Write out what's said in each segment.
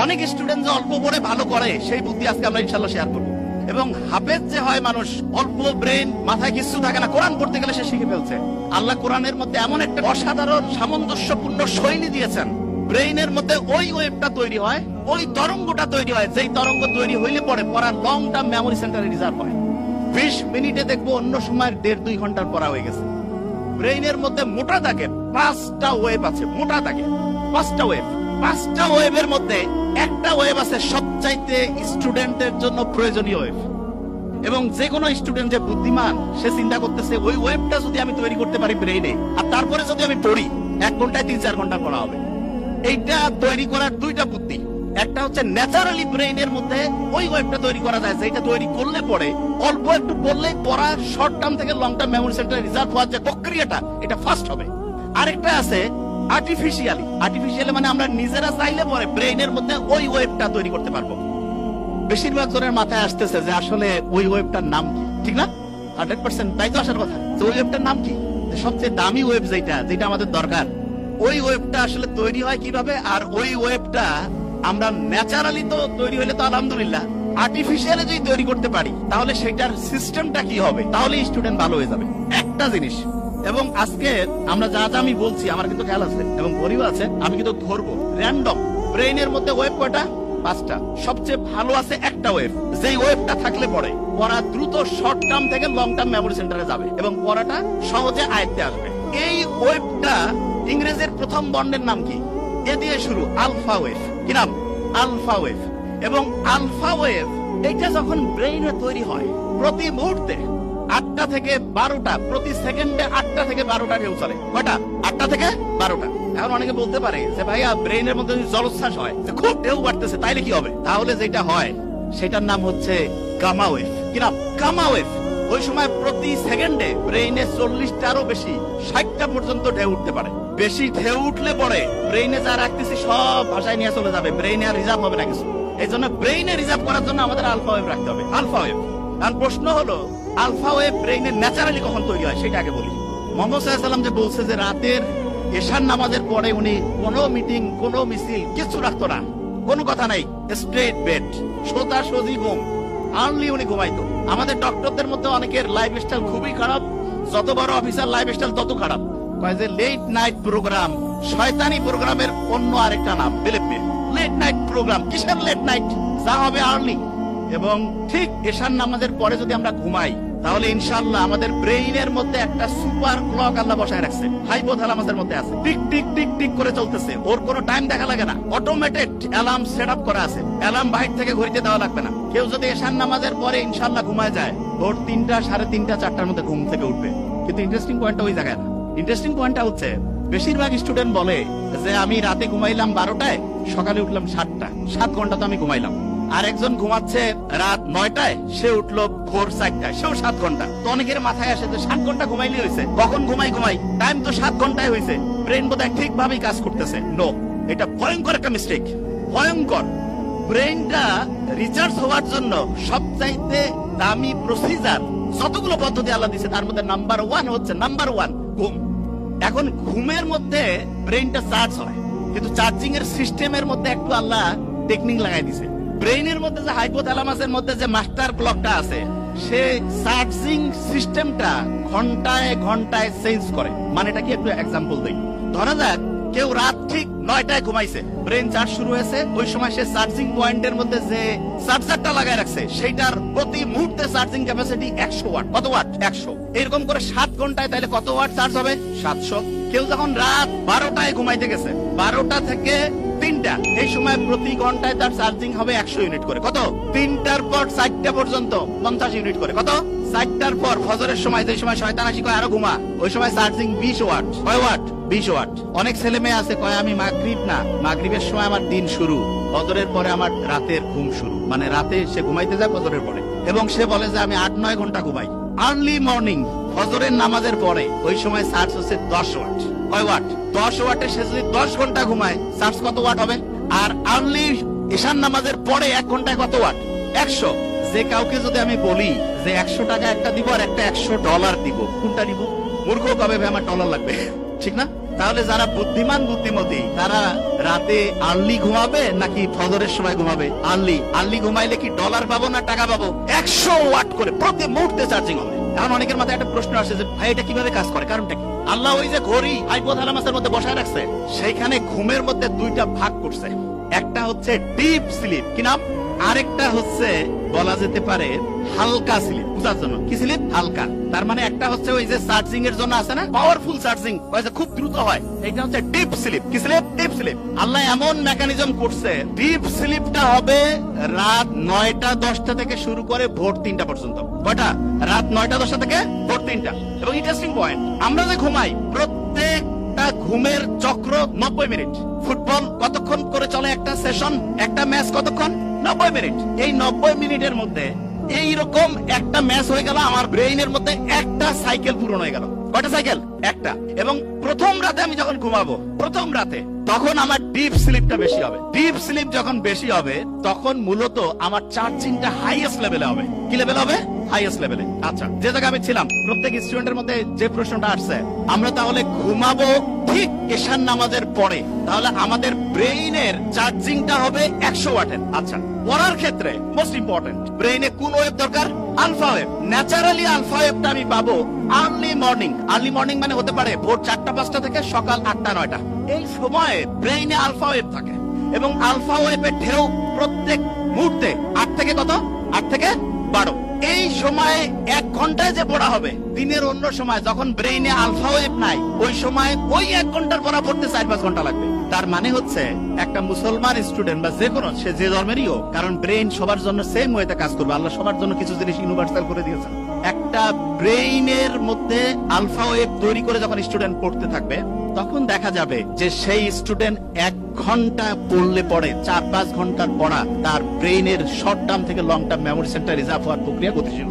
অনেক স্টুডেন্ট যে অল্প পড়ে ভালো করে সেই বুদ্ধি আজকে আমরা ইনশাআল্লাহ শেয়ার করবো। এবং হাফেজ যে হয় মানুষ, অল্প ব্রেন, মাথায় কিছু থাকে না, কোরআন পড়তে গেলে সে শিখে ফেলছে। আল্লাহ কোরআনের মধ্যে এমন একটা অসাধারণ সামঞ্জস্যপূর্ণ শৈলী দিয়েছেন, ব্রেইনের মধ্যে ওই ওয়েভটা তৈরি হয়, ওই তরঙ্গটা তৈরি হয়, যেই তরঙ্গ তৈরি হইলে পরে পড়ার লং টার্ম মেমোরি সেন্টারে রিজার্ভ হয়। 20 মিনিটে দেখবো অন্য সময় 1.5-2 ঘন্টার পড়া হয়ে গেছে। ব্রেইনের মধ্যে মোটা দাগে 5টা ওয়েভ আছে, মোটা দাগে 5টা ওয়েভ। 5টা ওয়েভের মধ্যে একটা ওয়েভ আছে সবচাইতে স্টুডেন্টের জন্য প্রয়োজনীয় ওয়েভ। এবং যে কোনো স্টুডেন্ট যে বুদ্ধিমান, সে চিন্তা করতেছে ওই ওয়েভটা যদি আমি তৈরি করতে পারি ব্রেইনে, আর তারপরে যদি আমি পড়ি 1 ঘন্টায় 3-4 ঘন্টা পড়া হবে। এইটা তৈরি করার 2টা বুদ্ধি। একটা হচ্ছে ন্যাচারালি ব্রেইনের মধ্যে ওই ওয়েভটা তৈরি করা যায়, যেটা তৈরি করলে পরে অল্প একটু পড়লেই পড়া শর্ট টার্ম থেকে লং টার্ম মেমোরি সেন্টারে রিজার্ভ হওয়ার যে প্রক্রিয়াটা, এটা ফাস্ট হবে। আরেকটা আছে আর্টিফিশিয়ালি, মানে আমরা নিজেরা চাইলে পরে ব্রেইনের মধ্যে ওই ওয়েভটা তৈরি করতে পারবো। বেশিরভাগ জনের মাথায় আসতেছে যে আসলে ওই ওয়েভটার নাম কি, ঠিক না? 100% তাই তো আসার কথা। ওই ওয়েভটার নাম কি? সবচেয়ে দামি ওয়েভ যেটা আমাদের দরকার, ওই ওয়েভটা আসলে তৈরি হয় কিভাবে? আর ওই ওয়েভটা আমরা ন্যাচারালি তো তৈরি হলে তো আলহামদুলিল্লাহ, আর্টিফিশিয়ালি যদি তৈরি করতে পারি তাহলে সেটার সিস্টেমটা কি হবে, তাহলে স্টুডেন্ট ভালো হয়ে যাবে। একটা জিনিস, এবং আজকে আমরা যা যা আমি বলছি আমার কিন্তু খেয়াল আছে এবং গরিব আছে, আমি কিন্তু ধরবো র্যান্ডম। ব্রেইনের মধ্যে ওয়েভ কয়টা? 5টা। সবচেয়ে ভালো আছে একটা ওয়েভ, যেই ওয়েভটা থাকলে পরে পড়া দ্রুত শর্ট টার্ম থেকে লং টার্ম মেমোরি সেন্টারে যাবে এবং পড়াটা সহজে আয়ত্তে আসবে। এই ওয়েভটা ইংরেজির প্রথম বর্ণের নাম কি? এ দিয়ে শুরু, আলফা ওয়েভ। কি নাম? Alpha wave. এবং আলফা ওয়েভ এটা যখন ব্রেইনে তৈরি হয়, প্রতি মুহূর্তে 8টা থেকে 12টা, প্রতি সেকেন্ডে 8টা থেকে 12টা ঢেউ চলে। কয়টা? 8টা থেকে 12টা। এখন অনেকে বলতে পারে যে ভাইয়া ব্রেইনের মধ্যে যদি জলোচ্ছ্বাস হয়, খুব ঢেউ বাড়তেছে, তাইলে কি হবে? তাহলে যেটা হয় সেটার নাম হচ্ছে গামা ওয়েভ। কি নাম? Gamma wave. ওই সময় প্রতি সেকেন্ডে ব্রেইনে 40টারও বেশি, 60টা পর্যন্ত ঢেউ উঠতে পারে। বেশি ঢেউ উঠলে পরে ব্রেইনে যা রাখতেছি সব ভাষায় নিয়ে চলে যাবে, ব্রেইনে আর রিজার্ভ হবে না কিছু। এই জন্য ব্রেইনে রিজার্ভ করার জন্য আমাদের আলফা ওয়েভ রাখতে হবে। Alpha wave. আর প্রশ্ন হলো আলফা ওয়েভ ব্রেইনে ন্যাচারালি কখন তৈরি হয় সেটা আগে বলি। মুহাম্মদ সাল্লাল্লাহু আলাইহি ওয়াসাল্লাম যে বলছে যে রাতের এশার নামাজের পরে উনি কোনো মিটিং, কোনো মিছিল কিছু রাখতো না, কোনো কথা নাই, স্ট্রেট বেড, সোজা সজি ঘুম, আর্লি উনি ঘুমাইতো। আমাদের ডক্টরদের মধ্যে অনেকের লাইফস্টাইল খুবই খারাপ, যত বড় অফিসার লাইফস্টাইল তত খারাপ। কয় যে লেট নাইট প্রোগ্রাম, শয়তানি প্রোগ্রামের অন্য আরেকটা নাম, believe me. Late night program, কিসের লেট নাইট? যা হবে আর্লি। এবং ঠিক এশার নামাজের পরে যদি আমরা ঘুমাই তাহলে ইনশাআল্লাহ আমাদের ব্রেইনের মধ্যে একটা সুপার ক্লক আল্লাহ বসায় রাখছে, হাইপোথ্যালামাসের মধ্যে আছে, টিক টিক টিক টিক করে চলতেছে। ওর কোনো টাইম দেখা লাগে না, অটোমেটেড অ্যালার্ম সেট আপ করা আছে, অ্যালার্ম বাইরে থেকে ঘুরতে দেওয়া লাগবে না। কেউ যদি এশার নামাজের পরে ইনশাআল্লাহ ঘুমায় যায়, ভোর 3টা, 3:30, 4টার মধ্যে ঘুম থেকে উঠবে। কিন্তু ইন্টারেস্টিং পয়েন্টটা ওই জায়গায় না। ইন্টারেস্টিং পয়েন্টটা হচ্ছে বেশিরভাগ স্টুডেন্ট বলে যে আমি রাতে ঘুমাইলাম 12টায়, সকালে উঠলাম 7টা, 7 ঘন্টা তো আমি ঘুমাইলাম। আর একজন ঘুমাচ্ছে রাত 9টায়, সে উঠলো ভোর 4টায়, সেও 7 ঘন্টা। তো অনেকের মাথায় আসে যে 7 ঘন্টা ঘুমাইলে হয়েছে, কখন ঘুমাই টাইম তো 7 ঘন্টায় হয়েছে, ব্রেন বোধহয় ঠিকভাবেই কাজ করতেছে। নো, এটা ভয়ঙ্কর একটা মিস্টেক, ভয়ঙ্কর। ব্রেনটা রিচার্জ হওয়ার জন্য সবচাইতে দামি প্রসিজার, যতগুলো পদ্ধতি আল্লাহ দিয়েছে তার মধ্যে নাম্বার 1 হচ্ছে ঘুম। এখন ঘুমের মধ্যে ব্রেনটা চার্জ হয়, কিন্তু চার্জিং এর সিস্টেমের মধ্যে একটু আল্লাহ টেকনিক লাগাই দিছে। ব্রেইনের মধ্যে যে হাইপোথ্যালামাসের মধ্যে যে মাস্টার ক্লকটা আছে, সে চার্জিং সিস্টেমটা ঘন্টায় ঘন্টায় চেঞ্জ করে। মানে এটা কি একটু এক্সাম্পল দেই। ধরা যাক কেউ রাত ঠিক 9টায় ঘুমাইছে, ব্রেন চার্জ শুরু হয়েছে, ওই সময় সে চার্জিং পয়েন্টের মধ্যে যে চার্জারটা লাগায় রাখছে সেটার প্রতি মুহূর্তে চার্জিং ক্যাপাসিটি 100 ওয়াট। কত ওয়াট? 100। এরকম করে 7 ঘন্টায় তাহলে কত ওয়াট চার্জ হবে? 700। কেউ যখন রাত 12টায় ঘুমাইতে গেছে, 12টা থেকে 3টা, এই সময় প্রতি ঘন্টায় তার চার্জিং হবে 100 ইউনিট করে। কত? 3টার পর 4টা পর্যন্ত 50 ইউনিট করে। কত? 4টার পর ফজরের সময়, যে সময় শয়তান আসি কয় আরো ঘুমা, ওই সময় চার্জিং 20 ওয়াট। কয় ওয়াট? 20 ওয়াট। অনেক ছেলে মেয়ে আছে কয় আমি মাগরিবের সময় আমার দিন শুরু, ফজরের পরে আমার রাতের ঘুম শুরু। মানে রাতে সে ঘুমাইতে যায় ফজরের পরে, এবং সে বলে যে আমি 8-9 ঘন্টা ঘুমাই। আর্লি মর্নিং ফজরের নামাজের পরে ওই সময় চার্জ হচ্ছে 10 ওয়াট। কয় ওয়াট? 10 ওয়াটে সে যদি 10 ঘন্টা ঘুমায়, চার্জ কত ওয়াট হবে? আর আর্লি ঈশান নামাজের পরে 1 ঘন্টায় কত ওয়াট? 100। যে কাউকে যদি আমি বলি যে 100 টাকা একটা দিব আর একটা $100 দিব, কোনটা নিব? মূর্খ কবে ভাই আমার ডলার লাগবে, ঠিক না? তাহলে যারা বুদ্ধিমান বুদ্ধিমতী তারা রাতে আর্লি ঘুমাবে নাকি ফজরের সময় ঘুমাবে? আর্লি ঘুমাইলে কি ডলার পাবো না টাকা পাবো? 100 ওয়াট করে প্রতি মুহূর্তে চার্জিং হবে। এখন অনেকের মাথায় একটা প্রশ্ন আসে যে ভাই এটা কিভাবে কাজ করে, কারণটা কি? আল্লাহ ওই যে ঘড়ি হাইপোথ্যালামাসের মধ্যে বসায় রাখছে, সেইখানে ঘুমের মধ্যে দুইটা ভাগ করছে। একটা হচ্ছে ডিপ স্লিপ, কি নাম? আরেকটা হচ্ছে বলা যেতে পারে হালকা স্লিপ। বুঝার জন্য কি স্লিপ? হালকা। তার মানে একটা হচ্ছে ওই যে চার্জিং এর জন্য আছে না পাওয়ারফুল চার্জিং, ওই যে খুব দ্রুত হয়, এটা হচ্ছে ডিপ স্লিপ। কি স্লিপ? Deep sleep. আল্লাহ এমন মেকানিজম করছে, ডিপ স্লিপটা হবে রাত 9টা 10টা থেকে শুরু করে ভোর 3টা পর্যন্ত। কয়টা? রাত 9টা 10টা থেকে ভোর 3টা। এবং ইন্টারেস্টিং পয়েন্ট, আমরা যে ঘুমাই প্রত্যেকটা ঘুমের চক্র 90 মিনিট। ফুটবল কতক্ষণ করে চলে একটা সেশন, একটা ম্যাচ কতক্ষণ? 90 মিনিট। এই 90 মিনিটের মধ্যে এইরকম একটা ম্যাচ হয়ে গেল, আমার ব্রেইনের মধ্যে একটা সাইকেল পূরণ হয়ে গেল। কয়টা সাইকেল? একটা। এবং প্রথম রাতে আমি যখন ঘুমাবো, প্রথম রাতে, তখন আমার ডিপ স্লিপটা বেশি হবে। ডিপ স্লিপ যখন বেশি হবে তখন মূলত আমার চার্জিংটা হাইয়েস্ট লেভেলে হবে। কি লেভেল হবে? হাইয়েস্ট লেভেলে। আচ্ছা, যে জায়গায় আমি ছিলাম, প্রত্যেক স্টুডেন্টের মধ্যে যে প্রশ্নটা আসছে, আমরা তাহলে ঘুমাবো ঠিক এশার নামাজের পরে, তাহলে আমাদের ব্রেইনের চার্জিংটা হবে 100 ওয়াটের। আচ্ছা, পড়ার ক্ষেত্রে মোস্ট ইম্পর্টেন্ট, ব্রেইনে কোন ওয়েভ দরকার? Alpha wave. ন্যাচারালি আলফা ওয়েভটা আমি পাবো আর্লি মর্নিং। আর্লি মর্নিং মানে হতে পারে ভোর 4টা 5টা থেকে সকাল 8টা 9টা। এই সময়ে ব্রেইনে আলফা ওয়েভ থাকে এবং আলফা ওয়েভের ঢেউ প্রত্যেক মুহূর্তে 8 থেকে কত? 8 থেকে 12। এই সময় 1 ঘন্টায় যে পড়া হবে, দিনের অন্য সময় যখন ব্রেইনে আলফা ওয়েভ নাই, ওই সময় ওই 1 ঘন্টার পড়া পড়তে 4-5 ঘন্টা লাগবে। তার মানে হচ্ছে একটা মুসলমান স্টুডেন্ট বা যে কোনো, সে যে ধর্মেরই হোক, কারণ ব্রেইন সবার জন্য সেম ওয়েতে কাজ করবে। আল্লাহ সবার জন্য কিছু জিনিস ইউনিভার্সাল করে দিয়েছেন। একটা ব্রেইনের মধ্যে আলফা ওয়েভ তৈরি করে যখন স্টুডেন্ট পড়তে থাকবে, তখন দেখা যাবে যে সেই স্টুডেন্ট 1 ঘন্টা পড়লে পড়ে 4-5 ঘন্টার পড়া তার ব্রেইনের শর্ট টার্ম থেকে long term memory centre reserve হওয়ার প্রক্রিয়া গতিশীল।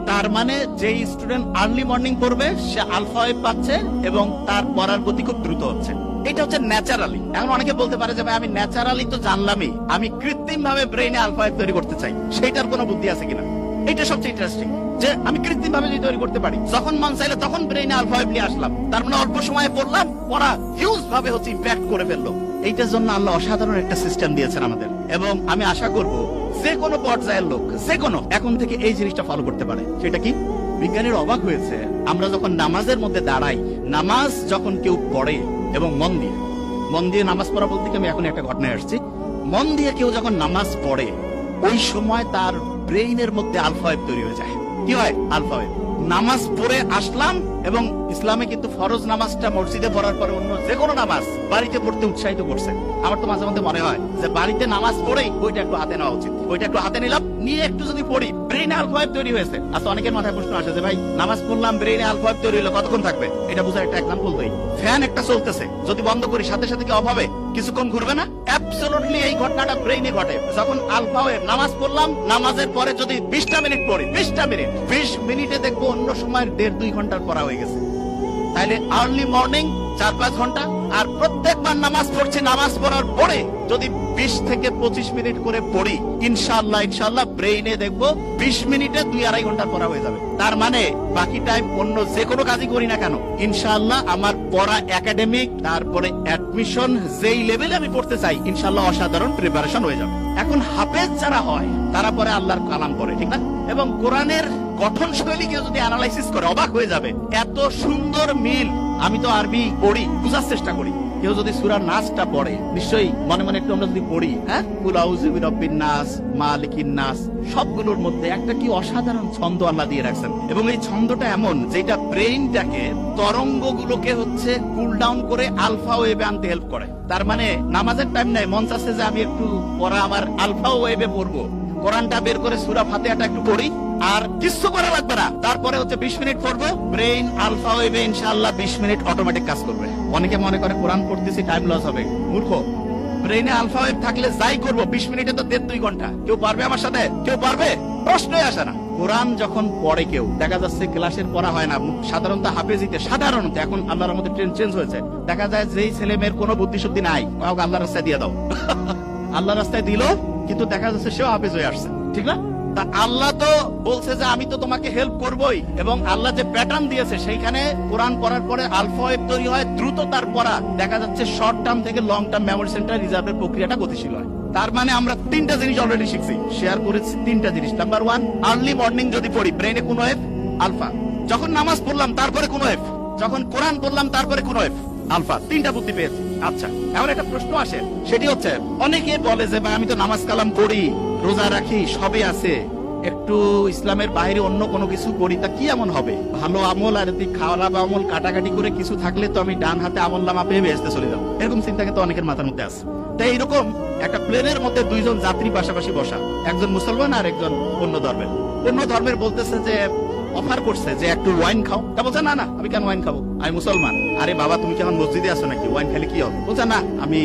তার মানে যে স্টুডেন্ট আর্লি মর্নিং পড়বে সে আলফা ওয়েভ পাচ্ছে এবং তার পড়ার গতি খুব দ্রুত হচ্ছে। এটা হচ্ছে ন্যাচারালি। এখন অনেকে বলতে পারে যে ভাই আমি ন্যাচারালি তো জানলামই, আমি কৃত্রিম ভাবে ব্রেইনে আলফা ওয়েভ তৈরি করতে চাই, সেইটার কোনো বুদ্ধি আছে কিনা? এটা সবচেয়ে ইন্টারেস্টিং যে আমি কৃত্রিম ভাবে যদি তৈরি করতে পারি, যখন মন চাইলে তখন ব্রেইনে আলফা ওয়েভ নিয়ে আসলাম, তার মানে অল্প সময়ে পড়লাম, পড়া হিউজ ভাবে হচ্ছে ইম্প্যাক্ট করে ফেললো। এইটার জন্য আল্লাহ অসাধারণ একটা সিস্টেম দিয়েছেন আমাদের, এবং আমি আশা করব যে কোনো পর্যায়ের লোক, যে কোনো, এখন থেকে এই জিনিসটা ফলো করতে পারে। সেটা কি? বিজ্ঞানীর অবাক হয়েছে, আমরা যখন নামাজের মধ্যে দাঁড়াই, নামাজ যখন কেউ পড়ে এবং মন দিয়ে নামাজ পড়া বলতে আমি এখন একটা ঘটনায় আসছি, মন দিয়ে কেউ যখন নামাজ পড়ে, ওই সময় তার ব্রেইনের মধ্যে আলফা ওয়েভ তৈরি হয়ে যায়। কি হয়? Alpha wave. নামাজ পড়ে আসলাম, এবং ইসলামে কিন্তু ফরজ নামাজটা মসজিদে পড়ার পরে অন্য যে কোনো নামাজ বাড়িতে পড়তে উৎসাহিত করছে। আমার তো মাঝে মধ্যে মনে হয় যে বাড়িতে নামাজ পড়েই ওইটা একটু হাতে নেওয়া উচিত। ওইটা একটু হাতে নিলাম, নিয়ে একটু যদি পড়ি, ব্রেইনে আলফা ওয়েভ তৈরি হয়েছে। আচ্ছা, অনেকের মাথায় প্রশ্ন আসে যে ভাই নামাজ পড়লাম, ব্রেইনে আলফা ওয়েভ তৈরি হলো, কতক্ষণ থাকবে? এটা বোঝার একটা এক্সাম্পল দেই। ফ্যান একটা চলতেছে, যদি বন্ধ করি সাথে সাথে কি অফ হবে? কিছুক্ষণ ঘুরবে না? অ্যাবসলিউটলি এই ঘটনাটা ব্রেইনে ঘটে যখন আলফা ওয়েভ। নামাজ পড়লাম, নামাজের পরে যদি 20টা মিনিট পড়ি, 20 মিনিটে দেখবো অন্য সময় 1.5-2 ঘন্টার পড়া হয়ে গেছে। তাহলে আর্লি মর্নিং 4-5 ঘন্টা, আর প্রত্যেকবার নামাজ পড়ছি, নামাজ পড়ার পরে যদি 20 থেকে 25 মিনিট করে পড়ি, ইনশাআল্লাহ ব্রেইনে দেখবো 20 মিনিটে 2-2.5 ঘন্টা পড়া হয়ে যাবে। তার মানে বাকি টাইম অন্য যে কোনো কাজই করি না কেন, ইনশাআল্লাহ আমার পড়া একাডেমিক, তারপরে অ্যাডমিশন যেই লেভেলে আমি পড়তে চাই, ইনশাআল্লাহ অসাধারণ প্রিপারেশন হয়ে যাবে। এখন হাফেজ যারা হয় তারা পরে আল্লাহর কালাম পড়ে, ঠিক না? এবং কোরআনের গঠন শৈলীকে যদি অ্যানালাইসিস করে অবাক হয়ে যাবে, এত সুন্দর মিল। আমি তো আরবি পড়ি, বুঝার চেষ্টা করি। কেউ যদি সূরা নাসটা পড়ে, নিশ্চয়ই মনে মনে একটু আমরা যদি পড়ি, হ্যাঁ, কুল আউযু বিরাব্বিন নাস, মালিকিন নাস, সবগুলোর মধ্যে একটা কি অসাধারণ ছন্দ আল্লাহ দিয়ে রাখছেন। এবং এই ছন্দটা এমন যেটা ব্রেইনটাকে, তরঙ্গগুলোকে হচ্ছে কুল ডাউন করে আলফা ওয়েভে আনতে হেল্প করে। তার মানে নামাজের টাইম নাই, মন চাচ্ছে যে আমি একটু পড়া আমার আলফা ওয়েভে পড়বো, কোরআনটা বের করে সূরা ফাতিহাটা একটু পড়ি, আর কিছু করা লাগবে না, তারপরে হচ্ছে 20 মিনিট পড়বো, ব্রেইন আলফা ওয়েভে ইনশাআল্লাহ 20 মিনিট অটোমেটিক কাজ করবে। অনেকে মনে করে কোরআন পড়তেছি টাইম লস হবে, মূর্খ। ব্রেইনে আলফা ওয়েভ থাকলে যাই করবো 20 মিনিটে তো 1.5-2 ঘন্টা। কেউ পারবে আমার সাথে? কেউ পারবে? প্রশ্নই আসে না। কোরআন যখন পড়ে কেউ, দেখা যাচ্ছে ক্লাসের পড়া হয় না, সাধারণত হাফেজিতে, সাধারণত এখন আল্লাহর মধ্যে ট্রেন্ড চেঞ্জ হয়েছে, দেখা যায় যেই ছেলে মেয়ের কোনো বুদ্ধি শুদ্ধি নাই, আল্লাহর রাস্তায় দিয়ে দাও। আল্লাহর রাস্তায় দিল, কিন্তু দেখা যাচ্ছে সেও হাফেজ হয়ে আসছে, ঠিক না? তা আল্লাহ তো বলছে যে আমি তো তোমাকে হেল্প করবই, এবং আল্লাহ যে প্যাটার্ন দিয়েছে সেইখানে কোরআন পড়ার পরে আলফাবেট তৈরি হয় দ্রুত, তার পড়া দেখা যাচ্ছে শর্ট টার্ম থেকে লং টার্ম মেমোরি সেন্টার রিজার্ভের প্রক্রিয়াটা গতিশীল হয়। তার মানে আমরা তিনটা জিনিস অলরেডি শিখছি, শেয়ার করেছি তিনটা জিনিস। নাম্বার ওয়ান, আর্লি মর্নিং যদি পড়ি ব্রেনে কোন ওয়েভ আলফা, যখন নামাজ পড়লাম তারপরে কোন ওয়েভ, যখন কোরআন পড়লাম তারপরে কোন ওয়েভ আলফা, তিনটা বুদ্ধি পেয়েছি। আচ্ছা, এখন একটা প্রশ্ন আসে, সেটি হচ্ছে অনেকে বলে যে ভাই আমি তো নামাজ কালাম পড়ি, রোজা রাখি, সবই আছে, একটু ইসলামের বাইরে অন্য কোনো কিছু করি, তা কি এমন হবে? ভালো আমল আর যদি খারাপ আমল কাটাকাটি করে কিছু থাকলে তো আমি ডান হাতে আমল নামা পেয়ে বেহেশতে চলে যাবো, এরকম চিন্তা কিন্তু অনেকের মাথার মধ্যে আছে। তাই এইরকম একটা প্লেনের মধ্যে দুইজন যাত্রী পাশাপাশি বসা, একজন মুসলমান আর একজন অন্য ধর্মের বলতেছে যে অফার করছে যে একটু ওয়াইন খাও, তা বলছে না না আমি কেন ওয়াইন খাবো, আমি মুসলমান। আরে বাবা তুমি কি এখন মসজিদে আছো নাকি, ওয়াইন খাইলে কি হবে? বলছে না আমি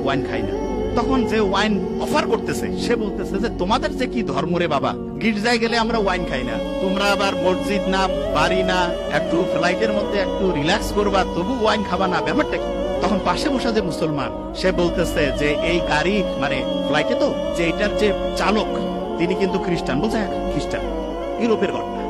ওয়াইন খাই না। তখন যে ওয়াইন অফার করতেছে সে বলতেছে যে তোমাদের যে কি ধর্ম রে বাবা, গির্জায় গেলে আমরা ওয়াইন খাই না, তোমরা আবার মসজিদ না বাড়ি না, একটু ফ্লাইটের মধ্যে একটু রিল্যাক্স করবা তবু ওয়াইন খাবা না, ব্যাপারটা কি? তখন পাশে বসা যে মুসলমান সে বলতেছে যে এই গাড়ি মানে ফ্লাইটে তো যে এটার যে চালক তিনি কিন্তু খ্রিস্টান। বলছে হ্যাঁ খ্রিস্টান, ইউরোপের ঘটনা।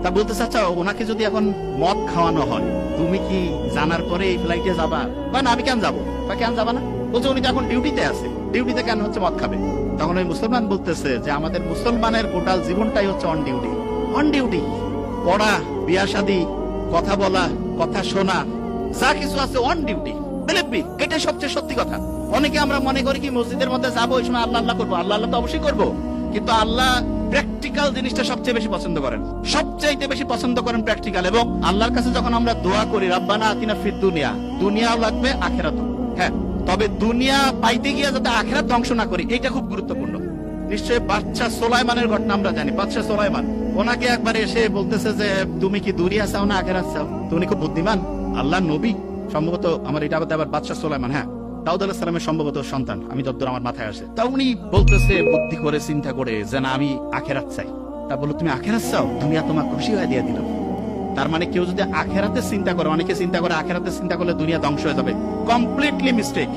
তা বলতে চাচ্ছা ওনাকে যদি এখন মদ খাওয়ানো হয় তুমি কি জানার পরে এই ফ্লাইটে যাবা? বা না আমি কেন যাবো, বা কেন যাবা না? বলছে উনি তো এখন ডিউটিতে আছে, ডিউটিতে কেন হচ্ছে মদ খাবে? তখন ওই মুসলমান বলতেছে যে আমাদের মুসলমানের টোটাল জীবনটাই হচ্ছে অন ডিউটি। অন ডিউটি পড়া, বিয়া শাদী, কথা বলা, কথা শোনা, যা কিছু আছে অন ডিউটি। বিলিভ মি, এটাই সবচেয়ে সত্যি কথা। অনেকে আমরা মনে করি কি মসজিদের মধ্যে যাবো ওই সময় আল্লাহ আল্লাহ করবো, আল্লাহ আল্লাহ তো অবশ্যই করবো, কিন্তু আল্লাহ প্র্যাকটিক্যাল জিনিসটা সবচেয়ে বেশি পছন্দ করেন, সবচাইতে বেশি পছন্দ করেন প্র্যাকটিক্যাল। এবং আল্লাহর কাছে যখন আমরা দোয়া করি রাব্বানা আতিনা ফিদ দুনিয়া, দুনিয়াও লাগবে আখিরাতও, হ্যাঁ, তবে দুনিয়া পাইতে গিয়ে যাতে আখিরাত ধ্বংস না করি, এটা খুব গুরুত্বপূর্ণ। নিশ্চয়ই বাদশা সোলাইমানের ঘটনা আমরা জানি। বাদশা সোলাইমান ওনাকে একবার এসে বলতেছে যে তুমি কি দুনিয়া চাও না আখিরাত চাও? তো উনি খুব বুদ্ধিমান, আল্লাহ নবী সম্ভবত, আমার এটা আবার বাদশা সোলাইমান, হ্যাঁ দাউদ আলাইহিস সালামের সম্ভবত সন্তান, আমি যতদূর আমার মাথায় আসে। তা উনি বলতেছে বুদ্ধি করে চিন্তা করে যে না আমি আখিরাত চাই। তা বললো তুমি আখিরাত চাও, দুনিয়া তোমার খুশি হয়ে দিয়ে দিল। তার মানে কেউ যদি আখিরাতে চিন্তা করে, অনেকে চিন্তা করে আখিরাতে চিন্তা করলে দুনিয়া ধ্বংস হয়ে যাবে, কমপ্লিটলি মিস্টেক।